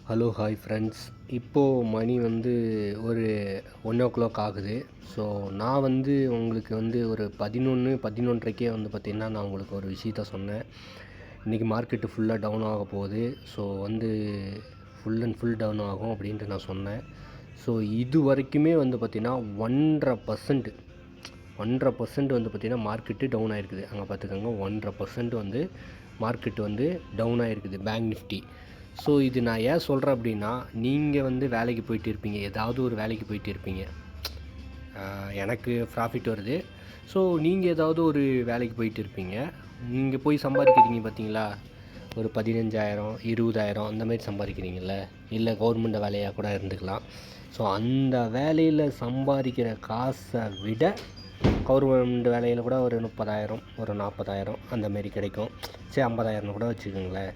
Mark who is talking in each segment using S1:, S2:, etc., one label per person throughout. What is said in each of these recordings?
S1: Hello hi friends. இப்போது மணி வந்து ஒரு 1:00 ஆகுது. ஸோ நான் வந்து உங்களுக்கு வந்து ஒரு 11:30க்கே வந்து பார்த்திங்கன்னா நான் உங்களுக்கு ஒரு விஷயத்த சொன்னேன். இன்றைக்கி மார்க்கெட்டு ஃபுல்லாக டவுன் ஆக போகுது. ஸோ வந்து ஃபுல் அண்ட் ஃபுல் டவுன் ஆகும் அப்படின்ட்டு நான் சொன்னேன். ஸோ இது வரைக்குமே வந்து பார்த்திங்கன்னா 1.5% வந்து பார்த்திங்கன்னா மார்க்கெட்டு டவுன் ஆகிருக்குது. அங்கே பார்த்துக்கோங்க, 1.5% வந்து மார்க்கெட்டு வந்து டவுன் ஆகிருக்குது பேங்க் நிஃப்டி. ஸோ இது நான் ஏன் சொல்கிறேன் அப்படின்னா, நீங்கள் வந்து வேலைக்கு போயிட்டு இருப்பீங்க, ஏதாவது ஒரு வேலைக்கு போயிட்டு இருப்பீங்க. எனக்கு ப்ராஃபிட் வருது. ஸோ நீங்கள் ஏதாவது ஒரு வேலைக்கு போயிட்டு இருப்பீங்க. நீங்கள் போய் சம்பாதிக்கிறீங்க பார்த்தீங்களா, ஒரு 15,000 20,000 அந்தமாரி சம்பாதிக்கிறீங்கள, இல்லை கவர்மெண்ட் வேலையாக கூட இருந்துக்கலாம். ஸோ அந்த வேலையில் சம்பாதிக்கிற காசை விட கவர்மெண்ட் வேலையில் கூட ஒரு 30,000 ஒரு 40,000 அந்தமாரி கிடைக்கும். சரி, 50,000 கூட வச்சுக்கோங்களேன்.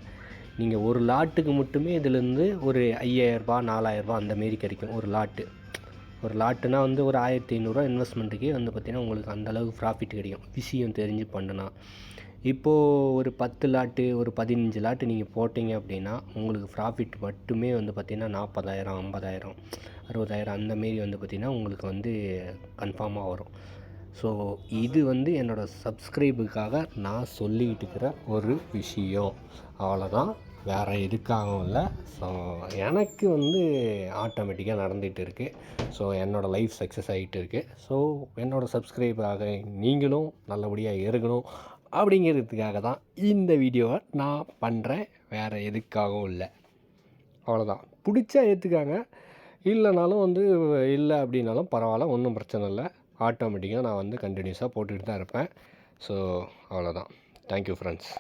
S1: நீங்கள் ஒரு லாட்டுக்கு மட்டுமே இதிலேருந்து ஒரு 5,000 4,000 அந்தமாரி கிடைக்கும். ஒரு லாட்டுனா வந்து ஒரு 1,500 இன்வெஸ்ட்மெண்ட்டுக்கே வந்து பார்த்திங்கன்னா உங்களுக்கு அந்தளவுக்கு ப்ராஃபிட் கிடைக்கும், விஷயம் தெரிஞ்சு பண்ணுனா. இப்போது ஒரு 10 லாட்டு ஒரு 15 லாட்டு நீங்கள் போட்டிங்க அப்படின்னா உங்களுக்கு ப்ராஃபிட் மட்டுமே வந்து பார்த்திங்கன்னா 40,000 50,000 60,000 அந்தமாரி வந்து பார்த்திங்கன்னா உங்களுக்கு வந்து கன்ஃபார்மாக வரும். ஸோ இது வந்து என்னோடய சப்ஸ்கிரைபுக்காக நான் சொல்லிக்கிட்டு இருக்கிற ஒரு விஷயம், அவ்வளோதான். வேறு எதுக்காகவும் இல்லை. ஸோ எனக்கு வந்து ஆட்டோமேட்டிக்காக நடந்துகிட்டு இருக்குது. ஸோ என்னோடய லைஃப் சக்ஸஸ் ஆகிட்டு இருக்குது. ஸோ என்னோடய சப்ஸ்கிரைபராக நீங்களும் நல்லபடியாக இருக்கணும் அப்படிங்கிறதுக்காக தான் இந்த வீடியோவை நான் பண்ணுறேன். வேறு எதுக்காகவும் இல்லை, அவ்வளோதான். பிடிச்சா ஏற்றுக்காங்க, இல்லைனாலும் வந்து இல்லை அப்படின்னாலும் பரவாயில்ல, ஒன்றும் பிரச்சனை இல்லை. ஆட்டோமேட்டிக்காக நான் வந்து கண்டினியூஸாக போட்டுக்கிட்டு தான் இருப்பேன். ஸோ அவ்வளோதான். Thank you friends.